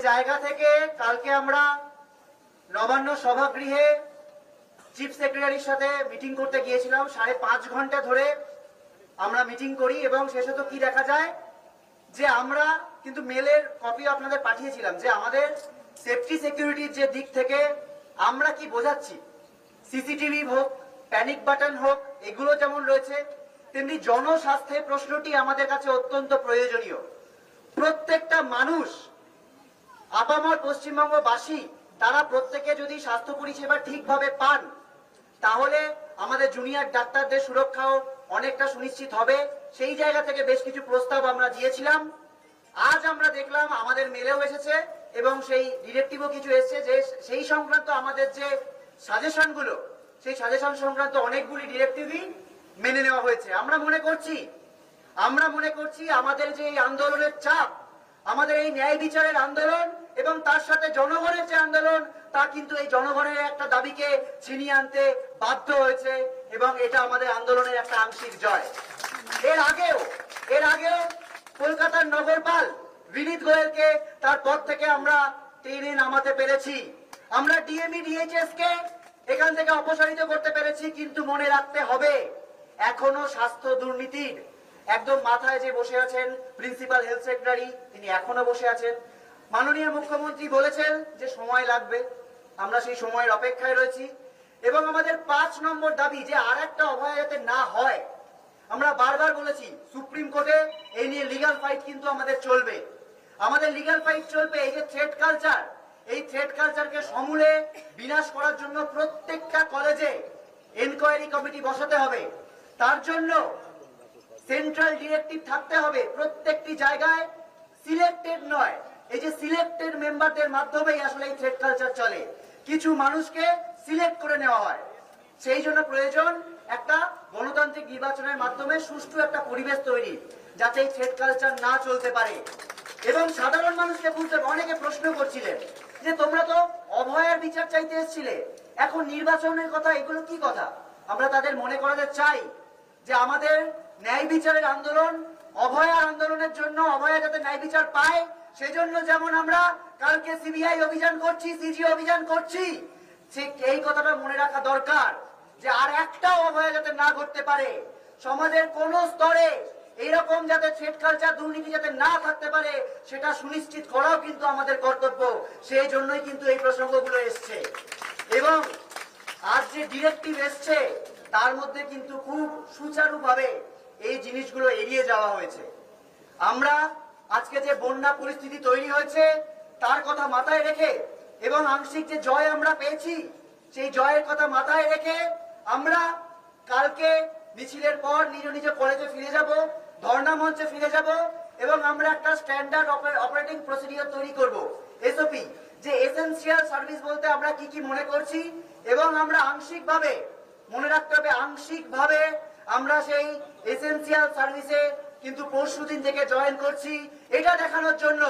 জায়গা থেকে কালকে আমরা নবান্ন সভাগৃহে চিফ সেক্রেটারির সাথে মিটিং করতে গিয়েছিলাম। 5.5 ঘন্টা ধরে আমরা মিটিং করি এবং শেষে তো কি দেখা যায় যে আমরা কিন্তু মেলের কপি আপনাদের পাঠিয়েছিলাম যে আমাদের সেফটি সিকিউরিটির যে দিক থেকে আমরা কি বোঝাচ্ছি, সিসিটিভি হোক, প্যানিক বাটন হোক, এগুলো যেমন রয়েছে, তেমনি জনস্বাস্থ্যের প্রশ্নটি আমাদের কাছে অত্যন্ত প্রয়োজনীয়। প্রত্যেকটা মানুষ, আপামর পশ্চিমবঙ্গবাসী, তারা প্রত্যেকে যদি স্বাস্থ্য পরিষেবা ঠিকভাবে পান তাহলে আমাদের জুনিয়র ডাক্তারদের সুরক্ষাও অনেকটা সুনিশ্চিত হবে। সেই জায়গা থেকে বেশ কিছু প্রস্তাব আমরা দিয়েছিলাম। আজ আমরা দেখলাম আমাদের মেলেও এসেছে এবং সেই ডিরেক্টিভও কিছু এসেছে যে সেই সংক্রান্ত আমাদের যে সাজেশনগুলো, সেই সাজেশন সংক্রান্ত অনেকগুলি ডিরেক্টিভই মেনে নেওয়া হয়েছে। আমরা মনে করছি আমাদের যে এই আন্দোলনের চাপ, আমাদের এই ন্যায় বিচারের আন্দোলন এবং তার সাথে জনগণের যে আন্দোলন, তা কিন্তু এই জনগণের একটা দাবিকে ছিনিয়ে আনতে বাধ্য হয়েছে এবং এটা আমাদের আন্দোলনের একটা আংশিক জয়। এর আগেও কলকাতার নগরপাল বিনীত গোয়েলকে তার পদ থেকে আমরা টেনে নামাতে পেরেছি। আমরা ডিএমই ডিএইচএস কে এখান থেকে অপসারিত করতে পেরেছি। কিন্তু মনে রাখতে হবে, এখনো স্বাস্থ্য দুর্নীতির একদম মাথায় যে বসে আছেন প্রিন্সিপাল হেলথ সেক্রেটারি, তিনি এখনো বসে আছেন। মাননীয় মুখ্যমন্ত্রী বলেছেন যে সময় লাগবে, আমরা সেই সময়ের অপেক্ষায় রয়েছি। এবং আমাদের 5 নম্বর দাবি যে আর একটা অভয়া যাতে না হয়। আমরা বারবার বলেছি সুপ্রিম কোর্টে এই নিয়ে লিগ্যাল ফাইট কিন্তু আমাদের চলবে। এই যে থ্রেট কালচার, এই থ্রেট কালচারকে সমূলে বিনাশ করার জন্য প্রত্যেকটা কলেজে এনকোয়ারি কমিটি বসাতে হবে। তার জন্য সেন্ট্রাল ডিরেক্টিভ থাকতে হবে। প্রত্যেকটি জায়গায় সিলেক্টেড নয়, এই যে সিলেক্টেড মেম্বারদের মাধ্যমেই আসলে এই থ্রেট কালচার চলে। কিছু মানুষকে সিলেক্ট করে নেওয়া হয়। সেই জন্য প্রয়োজন একটা গণতান্ত্রিক নির্বাচনের মাধ্যমে সুষ্ঠু একটা পরিবেশ তৈরি, যাতে এই থ্রেট কালচার না চলতে পারে। এবং সাধারণ মানুষকে বুঝতে, অনেকে প্রশ্ন করছিলেন যে তোমরা তো অভয়ার বিচার চাইতে এসেছিলে, এখন নির্বাচনের কথা, এগুলো কি কথা? আমরা তাদের মনে করাতে চাই যে আমাদের ন্যায় বিচারের আন্দোলন, অভয়ার আন্দোলনের জন্য, অভয়া যাতে ন্যায় বিচার পায় সেজন্য যেমন আমরা কালকে সিবিআই অভিযান করছি, সিজি অভিযান করছি, ঠিক এই কথাটা মনে রাখা দরকার যে আর একটা অভয়া যাতে না ঘটতে পারে। সমাজের কোন স্তরে এইরকম যাতে থ্রেট কালচার, দুর্নীতি যাতে না থাকতে পারে, সেটা সুনিশ্চিত করাও কিন্তু আমাদের কর্তব্য। সেই জন্যই কিন্তু এই প্রসঙ্গগুলো এসছে। এবং আজ যে ডিরেক্টিভ এসছে তার মধ্যে কিন্তু খুব সুচারুভাবে এই জিনিসগুলো এড়িয়ে যাওয়া হয়েছে। আমরা আজকে যে বন্যা পরিস্থিতি তৈরি হয়েছে তার কথা মাথায় রেখে এবং আংশিক যে জয় আমরা পেয়েছি সেই জয়ের কথা মাথায় রেখে আমরা কালকে মিছিলের পর নিজ নিজ কলেজে ফিরে যাব, ধর্ণা মঞ্চে ফিরে যাব এবং আমরা একটা স্ট্যান্ডার্ড অপারেটিং প্রসিডিওর তৈরি করব, এসওপি, যে এসেনশিয়াল সার্ভিস বলতে আমরা কি কি মনে করছি। এবং আমরা আংশিকভাবে, মনে রাখতে হবে, আংশিকভাবে আমরা সেই এসেনশিয়াল সার্ভিসে কিন্তু পরশুদিন থেকে জয়েন করছি, এটা দেখানোর জন্য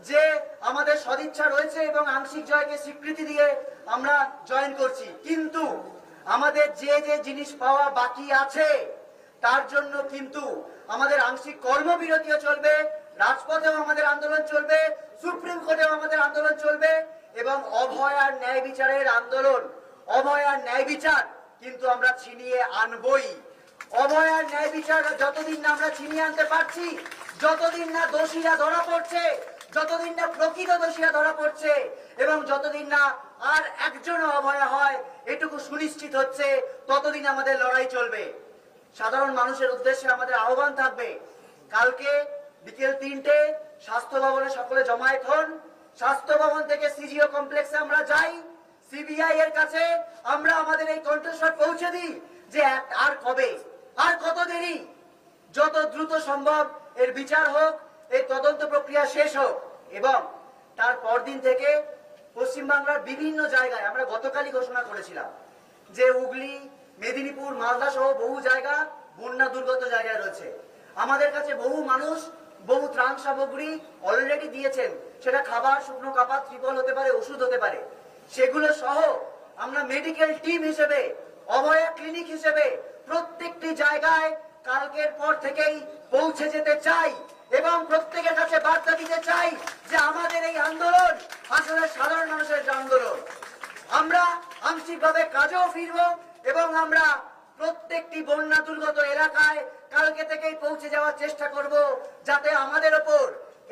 যে আমাদের সদিচ্ছা রয়েছে এবং আংশিক জয়কে স্বীকৃতি দিয়ে আমরা জয়েন করছি। কিন্তু আমাদের যে যে জিনিস পাওয়া বাকি আছে তার জন্য কিন্তু আমাদের আংশিক কর্মবিরতিও চলবে, রাজপথেও আমাদের আন্দোলন চলবে, সুপ্রিম কোর্টেও আমাদের আন্দোলন চলবে। এবং অভয়ার ন্যায় বিচারের আন্দোলন, অভয়ার ন্যায় বিচার কিন্তু আমরা ছিনিয়ে আনবই। অভয়ার ন্যায় বিচার যতদিন না আমরা ছিনিয়ে আনতে পারছি, যতদিন না দোষীরা ধরা পড়ছে, যতদিন না প্রকৃত দোষীরা ধরা পড়ছে এবং যতদিন না আর একজনও অভয়া হয় এটুকু সুনিশ্চিত হচ্ছে, ততদিন আমাদের লড়াই চলবে। সাধারণ মানুষের উদ্দেশ্যে আমাদের আহ্বান থাকবে, কালকে বিকেল 3টে স্বাস্থ্য ভবনে সকলে জমায়েত হন। স্বাস্থ্য ভবন থেকে সিজিও কমপ্লেক্সে আমরা যাই, সিবিআই এর কাছে আমরা আমাদের এই কণ্ঠস্বর পৌঁছে দিই যে আর কবে, আর কত দেরি, যত দ্রুত সম্ভব এর বিচার হোক, এই তদন্ত প্রক্রিয়া শেষ হোক। এবং তার পরদিন থেকে পশ্চিমবাংলার বিভিন্ন জায়গায় আমরা গতকালই ঘোষণা করেছিলাম যে হুগলি, মেদিনীপুর, মালদা সহ বহু জায়গা বন্যা দুর্গত জায়গায় রয়েছে। আমাদের কাছে বহু মানুষ বহু ত্রাণ সামগ্রী অলরেডি দিয়েছেন, সেটা খাবার, শুকনো কাপড়, ত্রিপল হতে পারে, ওষুধ হতে পারে। সেগুলো সহ আমরা মেডিকেল টিম হিসেবে, অভয়া ক্লিনিক হিসেবে প্রত্যেকটি জায়গায় কালকের পর থেকেই পৌঁছে যেতে চাই এবং প্রত্যেকের কাছে বার্তা দিতে চাই যে আমাদের এই আন্দোলন আসলে সাধারণ মানুষের যে আন্দোলন। আমরা আংশিকভাবে কাজেও ফিরবো এবং আমরা প্রত্যেকটি বন্যা দুর্গত এলাকায় কালকে থেকেই পৌঁছে যাওয়ার চেষ্টা করব, যাতে আমাদের ওপর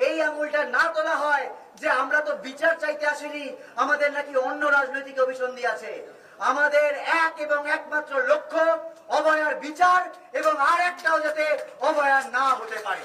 এই আঙুলটা না তোলা হয় যে আমরা তো বিচার চাইতে আসিনি, আমাদের নাকি অন্য রাজনৈতিক অভিসন্ধি আছে। আমাদের এক এবং একমাত্র লক্ষ্য অভয়ার বিচার, এবং আর একটাও যাতে অভয়ার না হতে পারে।